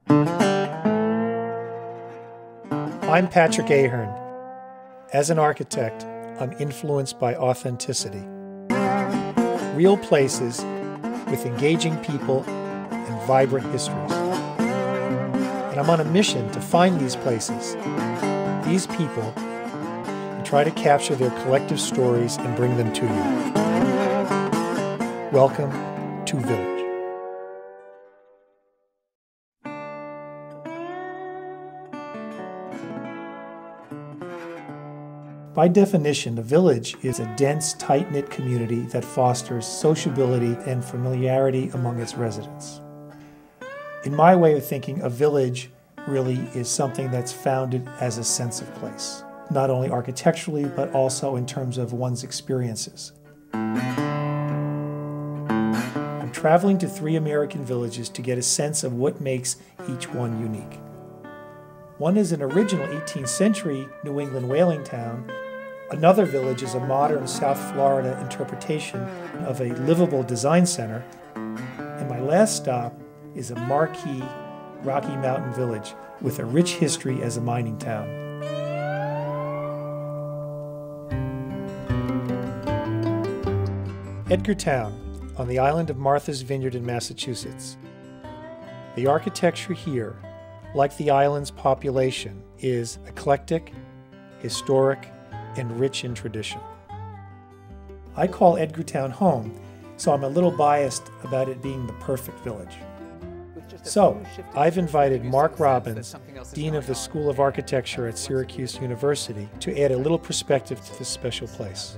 I'm Patrick Ahearn. As an architect, I'm influenced by authenticity. Real places with engaging people and vibrant histories. And I'm on a mission to find these places, these people, and try to capture their collective stories and bring them to you. Welcome to Village. By definition, a village is a dense, tight-knit community that fosters sociability and familiarity among its residents. In my way of thinking, a village really is something that's founded as a sense of place, not only architecturally, but also in terms of one's experiences. I'm traveling to 3 American villages to get a sense of what makes each one unique. One is an original 18th century New England whaling town. Another village is a modern South Florida interpretation of a livable design center. And my last stop is a marquee Rocky Mountain village with a rich history as a mining town. Edgartown, on the island of Martha's Vineyard in Massachusetts. The architecture here, like the island's population, is eclectic, historic, and rich in tradition. I call Edgartown home, so I'm a little biased about it being the perfect village. So, I've invited Mark Robbins, Dean of the School of Architecture at Syracuse University, to add a little perspective to this special place.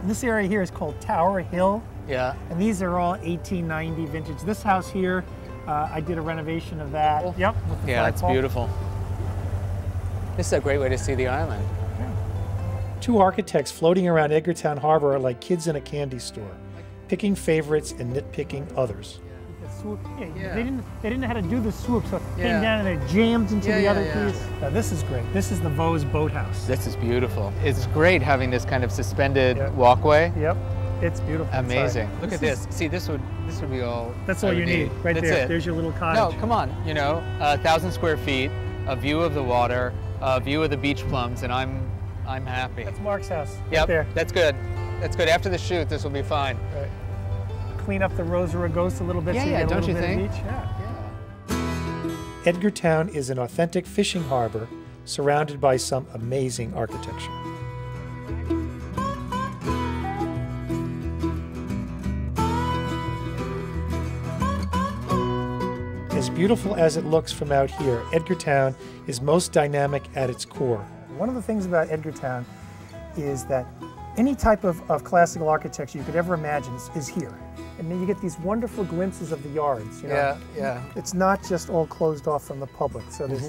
This area here is called Tower Hill. Yeah. And these are all 1890 vintage. This house here, I did a renovation of that. Oh. Yep. Yeah, it's beautiful. This is a great way to see the island. Yeah. 2 architects floating around Edgartown Harbor are like kids in a candy store, picking favorites and nitpicking others. Yeah. They didn't know how to do the swoop, so it came down and it jammed into the other piece. Now this is great. This is the Vos boathouse. This is beautiful. It's great having this kind of suspended walkway. Yep, it's beautiful. Amazing. Inside. Look at this. See, this would be all. That's all you need, right That's there. it. There's your little cottage. No, come on. You know, 1,000 square feet, a view of the water, a view of the beach plums, and I'm happy. That's Mark's house. Yep, right there. that's good. That's good. After the shoot, this will be fine. Right. Clean up the Rosa Rugosa a little bit. So you get a don't you little bit think? of beach. Yeah. Edgartown is an authentic fishing harbor surrounded by some amazing architecture. As beautiful as it looks from out here, Edgartown is most dynamic at its core. One of the things about Edgartown is that any type of classical architecture you could ever imagine is here. And then you get these wonderful glimpses of the yards. You know? Yeah. It's not just all closed off from the public, so there's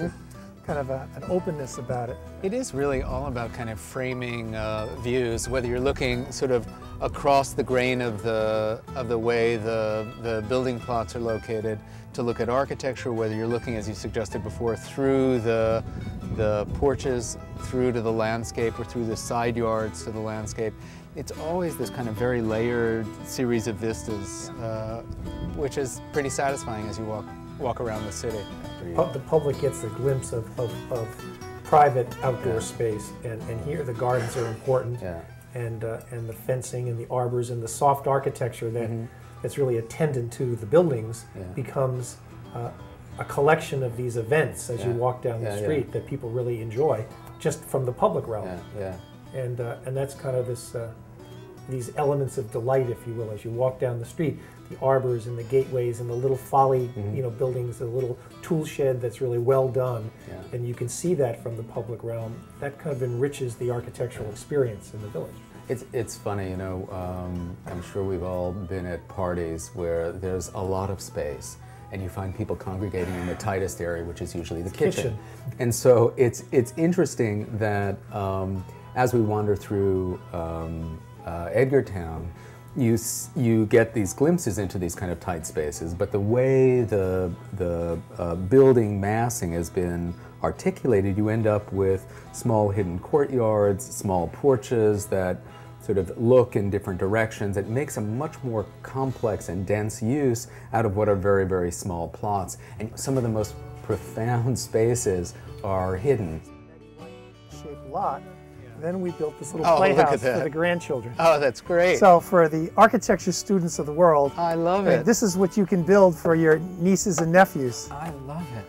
kind of an openness about it. It is really all about kind of framing views, whether you're looking sort of across the grain of the way the building plots are located to look at architecture, whether you're looking, as you suggested before, through the porches, through to the landscape, or through the side yards to the landscape. It's always this kind of very layered series of vistas, which is pretty satisfying as you walk around the city. The public gets a glimpse of private outdoor space, and here the gardens are important, and the fencing and the arbors and the soft architecture that's really attendant to the buildings becomes a collection of these events as you walk down the street that people really enjoy just from the public realm. And that's kind of these elements of delight, if you will, as you walk down the street. The arbors and the gateways and the little folly, buildings, the little tool shed that's really well done, and you can see that from the public realm. That kind of enriches the architectural experience in the village. It's funny, you know. I'm sure we've all been at parties where there's a lot of space, and you find people congregating in the tightest area, which is usually the kitchen. And so it's interesting that as we wander through Edgartown, you get these glimpses into these kind of tight spaces, but the way the building massing has been articulated, you end up with small hidden courtyards, small porches that sort of look in different directions. It makes a much more complex and dense use out of what are very, very small plots. And some of the most profound spaces are hidden. Shaped lot. Then we built this little Oh, playhouse for the grandchildren. Oh, that's great. So for the architecture students of the world, I love it. This is what you can build for your nieces and nephews. I love it.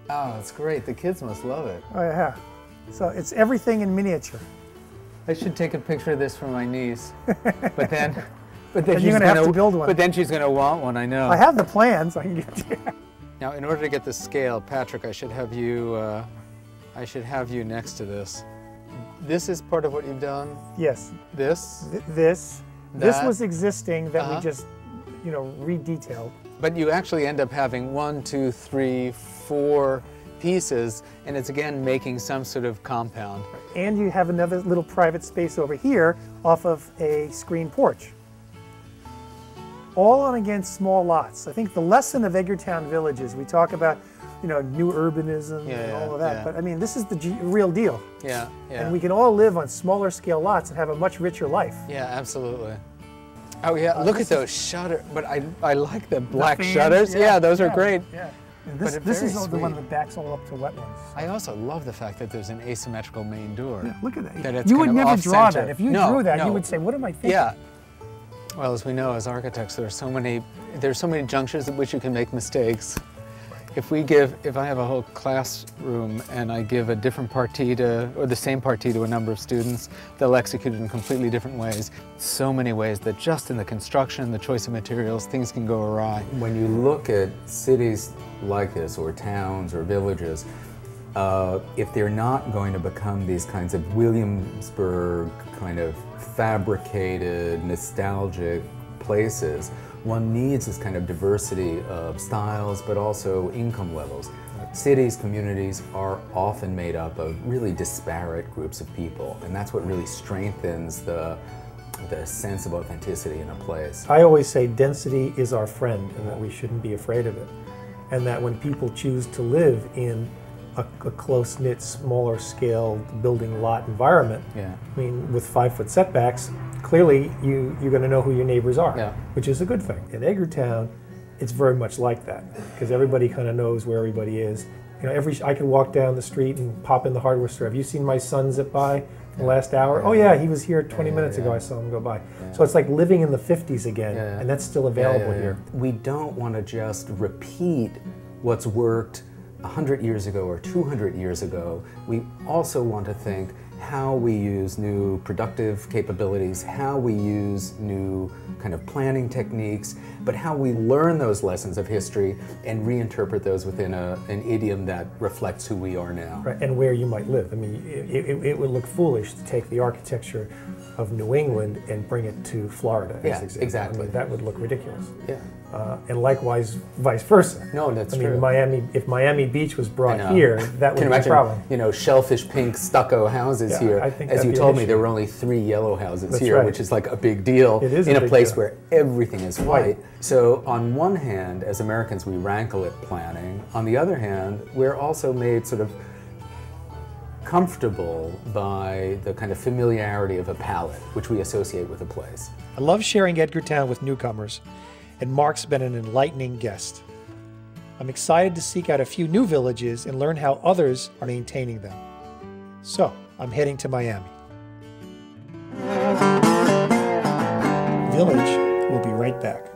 Oh, it's great. The kids must love it. Oh yeah. So it's everything in miniature. I should take a picture of this for my niece. But then You're going to have to build one. But then she's going to want one, I know. I have the plans. I can get to you. Now, in order to get the scale, Patrick, I should have you next to this. This is part of what you've done? Yes. This? This was existing that we just, redetailed. But you actually end up having 1, 2, 3, 4 pieces, and it's again making some sort of compound. And you have another little private space over here off of a screen porch. All on, again, small lots. I think the lesson of Edgartown Village is we talk about, new urbanism and all of that. Yeah. But I mean, this is the real deal. Yeah, yeah. And we can all live on smaller scale lots and have a much richer life. Yeah, absolutely. Oh yeah, look at those shutters. But I like the black fans, shutters. Yeah, those are great. Yeah. And But this is very the one sweet. that backs all up to wetlands. I also love the fact that there's an asymmetrical main door. Yeah, look at that. That it's You kind would of never draw off-center. that. If you No, drew that, no. you would say, what am I thinking? Yeah. Well, as we know, as architects, there's so many junctures at which you can make mistakes. If I have a whole classroom and I give a different partie or the same partie to a number of students, they'll execute it in completely different ways. So many ways that just in the construction, the choice of materials, things can go awry. When you look at cities like this, or towns or villages, if they're not going to become these kinds of Williamsburg kind of fabricated, nostalgic places, one needs this kind of diversity of styles, but also income levels. Cities, communities are often made up of really disparate groups of people, and that's what really strengthens the sense of authenticity in a place. I always say density is our friend and that we shouldn't be afraid of it. And that when people choose to live in a close-knit, smaller scale building lot environment, Yeah. I mean, with 5-foot setbacks, clearly you're going to know who your neighbors are, Yeah. which is a good thing. In Edgartown, it's very much like that because everybody kind of knows where everybody is. I could walk down the street and pop in the hardware store. Have you seen my son zip by the last hour? Yeah. Oh yeah, he was here 20 minutes ago. I saw him go by. Yeah. So it's like living in the 50s again, Yeah. and that's still available here. We don't want to just repeat what's worked 100 years ago or 200 years ago. We also want to think how we use new productive capabilities, how we use new kind of planning techniques, but how we learn those lessons of history and reinterpret those within an idiom that reflects who we are now. Right, and where you might live. I mean, it would look foolish to take the architecture of New England and bring it to Florida. Yeah, as example. exactly. I mean, that would look ridiculous. Yeah. And likewise, vice versa. No, that's I true. mean, if Miami Beach was brought I know. here, that would Can be a imagine, problem. shellfish pink stucco houses Yeah, here. I think As that'd you be told an me, issue. there were only 3 yellow houses That's here, right. which is like a big deal It is in a a big place deal. where everything is white. Right. So on one hand, as Americans, we rankle at planning. On the other hand, we're also made sort of comfortable by the kind of familiarity of a palette, which we associate with a place. I love sharing Edgartown with newcomers, and Mark's been an enlightening guest. I'm excited to seek out a few new villages and learn how others are maintaining them. So, I'm heading to Miami. Village will be right back.